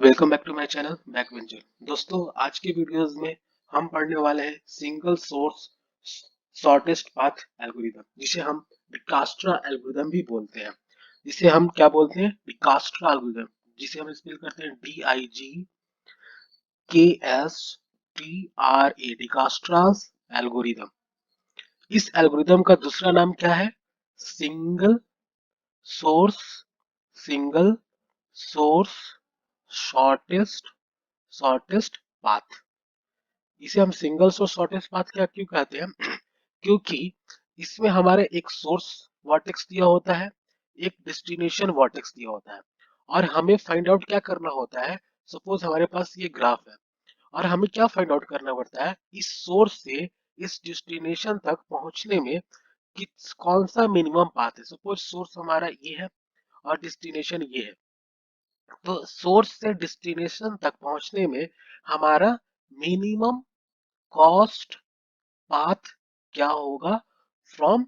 Welcome back to my channel बैकवेंचर। दोस्तों, आज के वीडियोस में हम पढ़ने वाले हैं single source shortest path algorithm, जिसे हम डिकास्ट्रा एल्गोरिथम भी बोलते हैं। जिसे हम क्या बोलते हैं? डिकास्ट्रा एल्गोरिथम, जिसे हम स्पेल करते हैं DIGKSTRA, डिकास्ट्रास एल्गोरिथम। इस एल्गोरिथम का दूसरा नाम क्या है? Single source single source shortest shortest path. इसे हम सिंगल सोर्स शॉर्टेस्ट पाथ क्या क्यों कहते हैं? क्योंकि इसमें हमारे एक सोर्स वर्टेक्स दिया होता है, एक डेस्टिनेशन वर्टेक्स दिया होता है, और हमें फाइंड आउट क्या करना होता है। सपोज हमारे पास ये ग्राफ है और हमें क्या फाइंड आउट करना पड़ता है, इस सोर्स से इस डेस्टिनेशन तक पहुंचने में कौन सा मिनिमम पाथ है। सपोज सोर्स हमारा ये है और डेस्टिनेशन ये है, तो सोर्स से डेस्टिनेशन तक पहुंचने में हमारा मिनिमम कॉस्ट पाथ क्या होगा फ्रॉम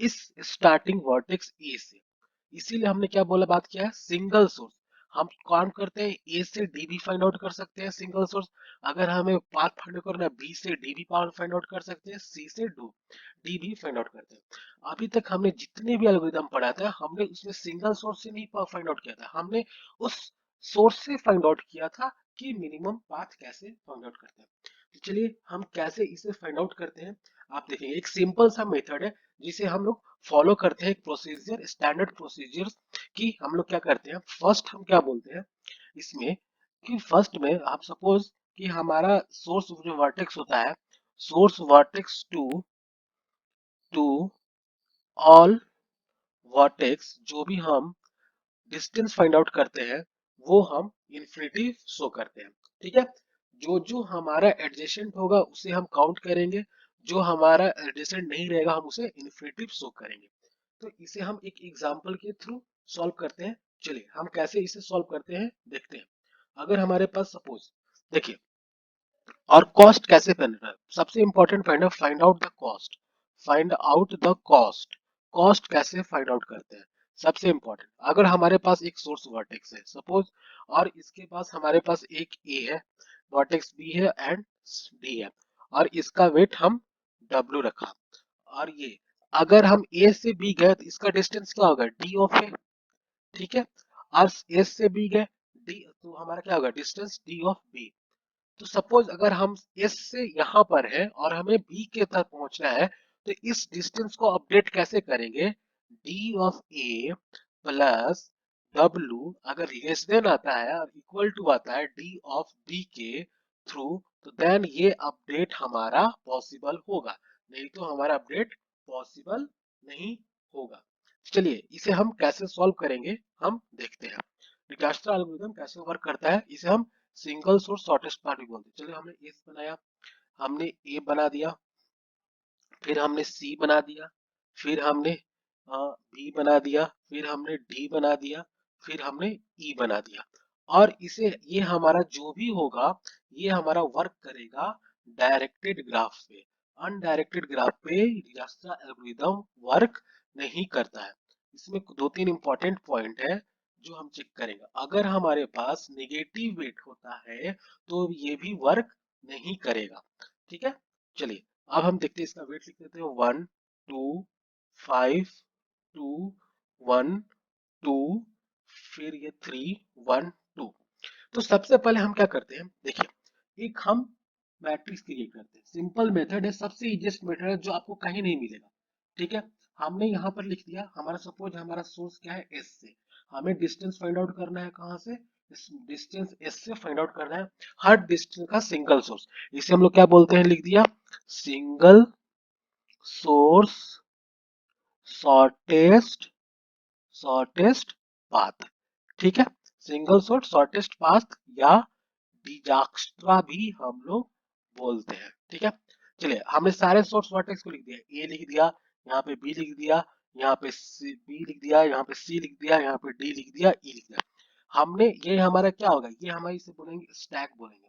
इस स्टार्टिंग वर्टेक्स ए से। इसीलिए हमने क्या बोला, बात किया है सिंगल सोर्स। हम काम करते हैं ए से डी भी फाइंड आउट कर सकते हैं सिंगल सोर्स। अगर हमें पाथ फाइंड आउट करना है बी से डी भी फाइंड आउट कर सकते हैं, सी से डी भी फाइंड आउट करते हैं। अभी तक हमने जितने भी एल्गोरिथम पढ़ा था, हमने उसमें सिंगल सोर्स से नहीं फाइंड आउट किया था, हमने उस सोर्स से फाइंड आउट किया था कि मिनिमम पाथ कैसे फाइंड आउट करते हैं। तो चलिए हम कैसे इसे फाइंड आउट करते हैं, आप देखेंगे। एक सिंपल सा मेथड है जिसे हम लोग फॉलो करते हैं, एक प्रोसीजर, स्टैंडर्ड प्रोसीजर। कि हम लोग क्या करते हैं, फर्स्ट हम क्या बोलते हैं इसमें, कि फर्स्ट में आप सपोज कि हमारा सोर्स जो वर्टेक्स होता है, source vertex to all vertex, जो भी हम डिस्टेंस फाइंड आउट करते हैं वो हम इन्फिनिटी शो करते हैं। ठीक है, जो जो हमारा एडजेसेंट होगा उसे हम काउंट करेंगे, जो हमारा एडजेसेंट नहीं रहेगा हम उसे इन्फिनिटी शो करेंगे। तो इसे हम एक एग्जांपल के थ्रू सॉल्व करते हैं। चलिए हम कैसे इसे सॉल्व करते हैं देखते हैं। अगर हमारे पास सपोज, देखिए, और कॉस्ट कैसे करना है, सबसे important find out the cost. Find out the cost. Cost कैसे फाइंड आउट करते हैं, सबसे इंपॉर्टेंट। अगर हमारे पास एक सोर्स वर्टेक्स है सपोज, और इसके पास हमारे पास एक ए है, वर्टेक्स बी है एंड डी है, और इसका वेट हम डब्ल्यू रखा। और ये अगर हम ए से बी गए तो इसका डिस्टेंस क्या होगा, डी ऑफ ए। ठीक है, और एस से बी गए डी, तो हमारा क्या होगा, डिस्टेंस डी ऑफ बी। तो सपोज अगर हम एस से यहाँ पर है और हमें बी के तक पहुंचना है, तो इस डिस्टेंस को अपडेट कैसे करेंगे, D of A plus W, अगर लेस देन आता है और इक्वल टू आता है डी ऑफ बी के थ्रू, तो देन ये अपडेट हमारा पॉसिबल होगा, नहीं तो हमारा अपडेट पॉसिबल नहीं होगा। चलिए इसे हम कैसे सॉल्व करेंगे हम देखते हैं। डिकास्ट्रा एल्गोरिथम कैसे वर्क करता है, इसे हम सिंगल सोर्स शॉर्टेस्ट पाथ भी बोलते हैं। चलिए हमने एस बनाया, हमने ए बना दिया, फिर हमने सी बना दिया, फिर हमने बी बना दिया, फिर हमने डी बना दिया, फिर हमने ई बना दिया। और इसे ये हमारा जो भी होगा ये हमारा वर्क करेगा डायरेक्टेड ग्राफ पे। अनडायरेक्टेड ग्राफ पे रास्ता एल्गोरिथम वर्क नहीं करता है। इसमें दो तीन इंपॉर्टेंट पॉइंट है जो हम चेक करेंगे। अगर हमारे पास नेगेटिव वेट होता है तो ये भी वर्क नहीं करेगा। ठीक है, चलिए अब हम देखते हैं, इसका वेट लिख देते हैं 1 2 5 2 1 2, फिर ये 3 1 2। तो सबसे पहले हम क्या करते हैं, देखिए एक हम मैट्रिक्स क्रिएट करते हैं। सिंपल मेथड है, सबसे इजीएस्ट मेथड है जो आपको कहीं नहीं मिलेगा। ठीक है, हमने यहाँ पर लिख दिया, हमारा सपोज हमारा सोर्स क्या है, एस से। हमें डिस्टेंस फाइंड आउट करना है, कहाँ से, डिस्टेंस एस से फाइंड आउट करना है, हर डिस्टेंस का सिंगल सोर्स। इसे हम लोग क्या बोलते हैं, लिख दिया single source shortest shortest path. ठीक है, सिंगल सोर्स शॉर्टेस्ट पाथ या डिजाक्स्ट्रा भी हम लोग बोलते हैं। ठीक है, चलिए हमने सारे सोर्स वर्टेक्स को लिख दिया, ए लिख दिया, यहाँ पे बी लिख दिया, यहाँ पे बी लिख दिया, यहाँ पे सी लिख दिया, यहाँ पे डी लिख दिया, ई लिख दिया। हमने ये हमारा क्या होगा, ये हमारे इसे बोलेंगे स्टैक बोलेंगे।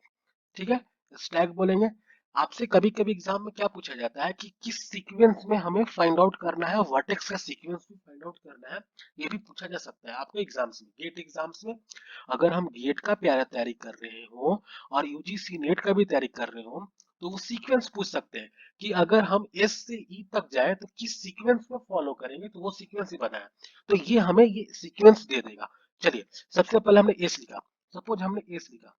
ठीक है, स्टैक बोलेंगे। आपसे कभी कभी एग्जाम में क्या पूछा जाता है कि किस सीक्वेंस में हमें फाइंड आउट करना है, वर्टेक्स का सीक्वेंस भी फाइंड आउट करना है, ये भी पूछा जा सकता है आपको एग्जाम्स में, गेट एग्जाम्स में। अगर हम गेट का तैयारी कर रहे हो और यूजीसी नेट का भी तैयारी कर रहे हो, तो वो सीक्वेंस पूछ सकते हैं कि अगर हम एस से ई तक जाए तो किस सीक्वेंस में फॉलो करेंगे, तो वो सीक्वेंस ही बताया। तो ये हमें ये सीक्वेंस दे देगा। चलिए, सबसे पहले हमने एस लिखा। सपोज हमने एस लिखा,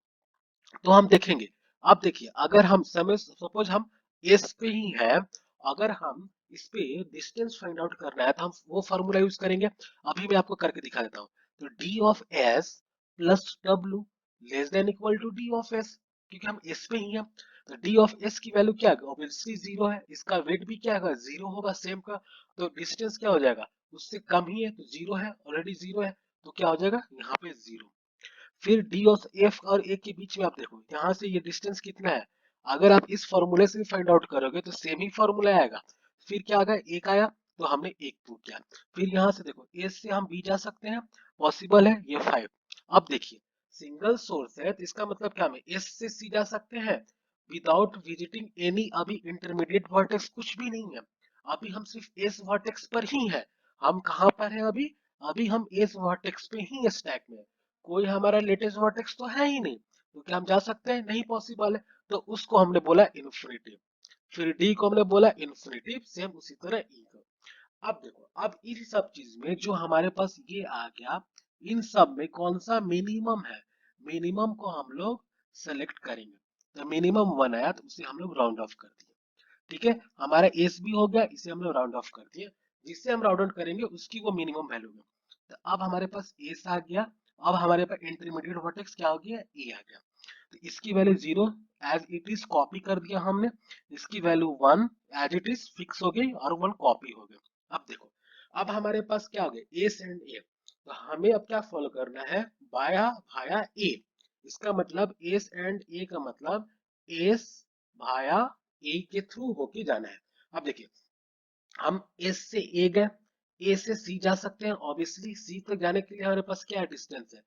तो हम देखेंगे। अब देखिए, अगर हम समय सपोज हम एस पे ही है, अगर हम इस पे डिस्टेंस फाइंड आउट करना है तो हम वो फॉर्मूला यूज करेंगे। अभी मैं आपको करके दिखा देता हूँ। तो D of S plus W less than equal to D of S, क्योंकि हम एस पे ही है। तो डी ऑफ एस की वैल्यू क्या है, ऑब्वियसली जीरो है, इसका वेट भी क्या है, जीरो होगा सेम का। तो डिस्टेंस क्या हो जाएगा, उससे कम ही है, तो जीरो है, ऑलरेडी जीरो है, तो क्या हो जाएगा यहाँ पे जीरो। फिर डी और एफ और ए के बीच में आप देखो, यहाँ से ये डिस्टेंस कितना है। अगर आप इस फॉर्मूले से फाइंड आउट करोगे तो सेम ही फॉर्मूला आएगा। फिर क्या आ गया, एक आया, तो हमने एक प्रूव किया। फिर यहाँ से देखो, ए से हम बी जा सकते हैं, पॉसिबल है ये 5। अब देखिए, सिंगल सोर्स है तो इसका मतलब क्या, हम एस से सी जा सकते हैं विदाउट विजिटिंग एनी अभी इंटरमीडिएट वर्टेक्स, कुछ भी नहीं है। अभी हम सिर्फ एस वर्टेक्स पर ही है। हम कहाँ पर है अभी, अभी हम एस वर्टेक्स पे ही स्टैक में है। कोई हमारा लेटेस्ट वर्टेक्स तो है ही नहीं, तो क्या हम जा सकते हैं, नहीं पॉसिबल है। तो उसको हमने बोला इन्फिनिटिव। फिर डी को हमने बोला इन्फिनिटिव, सेम उसी तरह ई को। अब देखो, अब इन सब चीज में जो हमारे पास ये आ गया, इन सब में कौन सा मिनिमम है, मिनिमम को हम लोग सेलेक्ट करेंगे। तो मिनिमम 1 आया तो उसे हम लोग राउंड ऑफ कर दिए। ठीक है, हमारा एस भी हो गया, इसे हम लोग राउंड ऑफ कर दिए। जिससे हम राउंड ऑफ करेंगे उसकी वो मिनिमम वैल्यू है। तो अब हमारे पास एस आ गया। अब हमारे पास इंटरमीडिएट वर्टेक्स क्या हो गया, ए आ गया। तो इसकी value zero as it is copy कर दिया हमने। इसकी value one as it is fix हो गई और वन कॉपी हो गया। अब देखो, अब हमारे पास क्या हो गया, एस एंड ए। तो हमें अब क्या फॉलो करना है, बाया भाया ए। इसका मतलब एस एंड ए का मतलब एस भाया ए के थ्रू होके जाना है। अब देखिए, हम एस से ए गए, ए से सी जा सकते हैं, ऑब्वियसली सी तक जाने के लिए हमारे पास क्या डिस्टेंस है,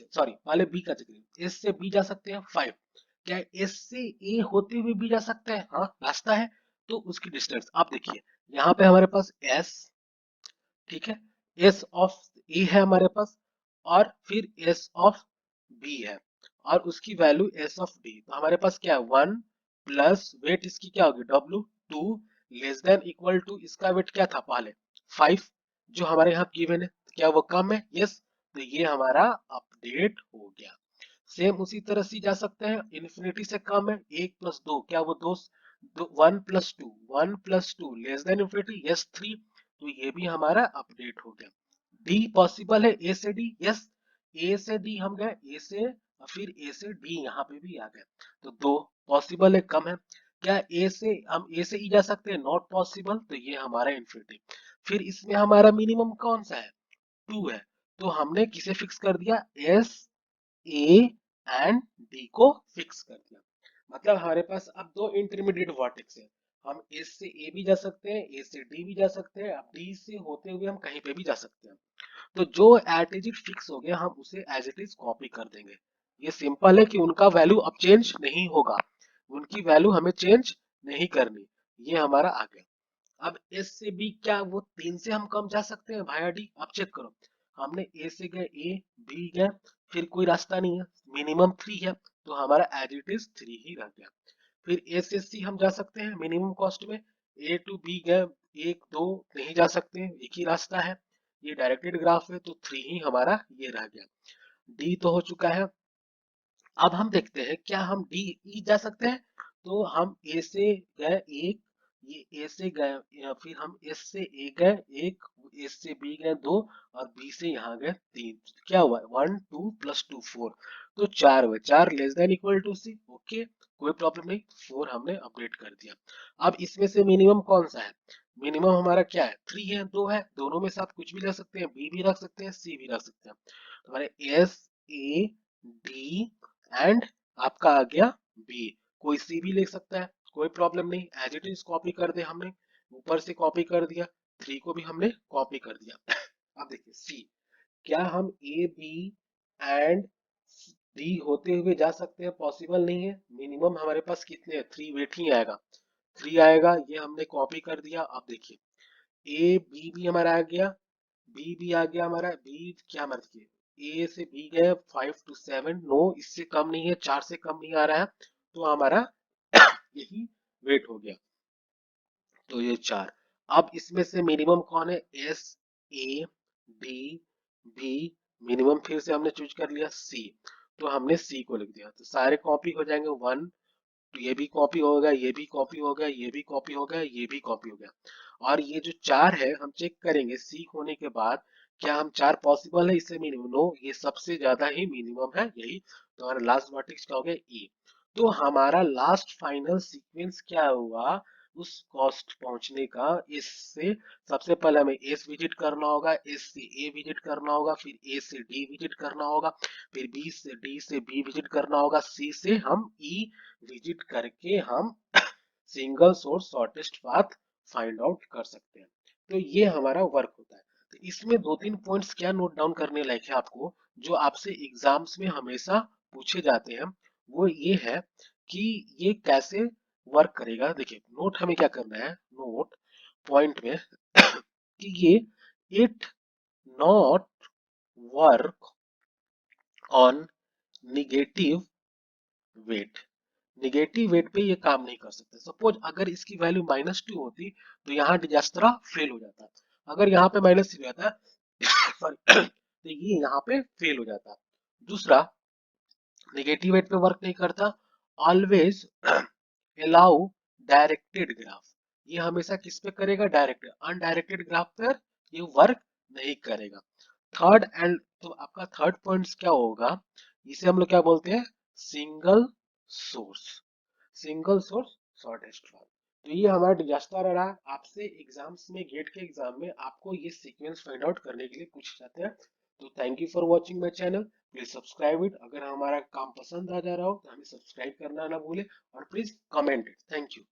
सॉरी पहले बी का जिक्र, एस से बी जा सकते हैं 5। क्या एस से ए होते हुए भी जा सकते हैं, हाँ रास्ता है। तो उसकी डिस्टेंस आप देखिए, यहाँ पे हमारे पास एस, ठीक है, एस ऑफ ए है हमारे पास, और फिर एस ऑफ बी है, और उसकी वैल्यू एस ऑफ डी। तो हमारे पास क्या है, वन प्लस वेट इसकी क्या होगी, W two, less than equal to इसका वेट क्या था पहले 5, जो हमारे यहाँ गिवन है। क्या वो कम है, यस। तो ये हमारा अपडेट हो गया। सेम उसी तरह से जा सकते हैं, इन्फिनिटी से कम है, एक प्लस दो, क्या वो दो, one plus two, one plus two less then infinity, yes 3। तो ये भी हमारा अपडेट हो गया। डी पॉसिबल है, ए से डी, यस। ए से डी हम गए, ए से और फिर ए से डी यहाँ पे भी आ गए। तो दो पॉसिबल है, कम है। क्या ए से हम ए से ई जा सकते हैं, नॉट पॉसिबल, तो ये हमारा इन्फिनिटी। फिर इसमें हमारा मिनिमम कौन सा है, टू है। तो हमने किसे फिक्स कर दिया, एस ए एंड डी को फिक्स कर दिया। मतलब हमारे पास अब दो इंटरमीडिएट वर्टेक्स है। हम एस से ए भी जा सकते हैं, ए से डी भी जा सकते हैं, अब डी से होते हुए हम कहीं पे भी जा सकते हैं। तो जो एट इज इट फिक्स हो गया, हम उसे एज इट इज कॉपी कर देंगे। ये सिंपल है कि उनका वैल्यू अब चेंज नहीं होगा, उनकी वैल्यू हमें चेंज नहीं करनी। ये हमारा आ गया। अब एस से बी, क्या वो तीन से हम कम जा सकते हैं भाया डी, आप चेक करो। हमने ए से गए, ए बी गए, फिर कोई रास्ता नहीं है, मिनिमम 3 है, तो हमारा एज इट इज 3 ही रह गया। फिर ए से सी हम जा सकते हैं मिनिमम कॉस्ट में, ए टू बी गए, एक दो नहीं जा सकते हैं, एक ही रास्ता है, ये डायरेक्टेड ग्राफ है, तो 3 ही हमारा ये रह गया। डी तो हो चुका है। अब हम देखते हैं क्या हम डी ई जा सकते हैं। तो हम ए से गए एक, ये ए से गए, या फिर हम एस से ए गए एक, एस से बी गए दो, और बी से यहाँ गए तीन। क्या हुआ, one two plus two four, तो चार हुए, चार less than equal to C, okay कोई प्रॉब्लम नहीं, फोर हमने अपडेट कर दिया। अब इसमें से मिनिमम कौन सा है, मिनिमम हमारा क्या है, थ्री है, दो है, दोनों में से आप कुछ भी रख सकते हैं, बी भी रख सकते हैं, सी भी रख सकते हैं। तो हमारे एस ए डी एंड आपका आ गया बी, कोई सी भी लिख सकता है, कोई प्रॉब्लम नहीं, एज इट इज कॉपी कर दे हमने, ऊपर से कॉपी कर दिया, थ्री को भी हमने कॉपी कर दिया। अब देखिए सी, क्या हम ए बी एंड डी होते हुए जा सकते हैं, पॉसिबल नहीं है। मिनिमम हमारे पास कितने हैं, 3 वेट ही आएगा, 3 आएगा। ये हमने कॉपी कर दिया। अब देखिए ए बी भी हमारा आ गया, बी भी आ गया हमारा, बी क्या हमारा देखिए ए से बी गए 5 to 7, नो इससे कम नहीं है, 4 से कम नहीं आ रहा है, तो हमारा यही वेट हो गया। तो ये 4। अब इसमें से मिनिमम कौन है, एस, ए, डी, बी, मिनिमम फिर से हमने चूज कर लिया सी, तो हमने सी को लिख दिया। तो सारे कॉपी हो जाएंगे, 1, तो ये भी कॉपी हो गया, ये भी कॉपी हो गया, ये भी कॉपी हो गया, ये भी कॉपी हो गया। और ये जो 4 है हम चेक करेंगे सी होने के बाद, क्या हम 4 पॉसिबल है इससे मिनिमम, नो ये सबसे ज्यादा ही मिनिमम है यही। तो हमारा लास्ट वर्टेक्स क्या हो गया, ई। तो हमारा लास्ट फाइनल सीक्वेंस क्या हुआ उस कॉस्ट पहुंचने का, इससे सबसे पहले हमें एस विजिट करना होगा, एस से ए विजिट करना होगा, फिर ए से डी विजिट करना होगा, फिर बी से डी से बी विजिट करना होगा, सी से हम ई विजिट करके हम single source shortest path find out कर सकते हैं। तो ये हमारा वर्क होता है। तो इसमें 2-3 पॉइंट्स क्या नोट डाउन करने लायक है आपको, जो आपसे एग्जाम्स में हमेशा पूछे जाते हैं, वो ये है कि ये कैसे वर्क करेगा। देखिए नोट हमें क्या करना है, नोट पॉइंट में कि ये it not work on negative weight, negative weight पे ये काम नहीं कर सकते। सपोज अगर इसकी वैल्यू -2 होती तो यहाँ डिजास्ट्रा फेल हो जाता, अगर यहाँ पे -3 रहता सॉरी तो ये यहाँ पे फेल हो जाता। दूसरा, निगेटिव वेट पे वर्क नहीं करता, ऑलवेज अलाउ डायरेक्टेड ग्राफ, ये हमेशा किस पे करेगा, डायरेक्टेड, अनडायरेक्टेड ग्राफ पर ये वर्क नहीं करेगा। थर्ड एंड, तो आपका थर्ड पॉइंट क्या होगा, इसे हम लोग क्या बोलते हैं, single source, single source shortest path. तो ये हमारा डिजास्टर रहा। आपसे एग्जाम्स में, गेट के एग्जाम में आपको ये सीक्वेंस फाइंड आउट करने के लिए पूछे जाते हैं। तो thank you for watching my channel, please subscribe it. अगर हमारा काम पसंद आ जा रहा हो तो हमें सब्सक्राइब करना ना भूले, और please comment it. Thank you.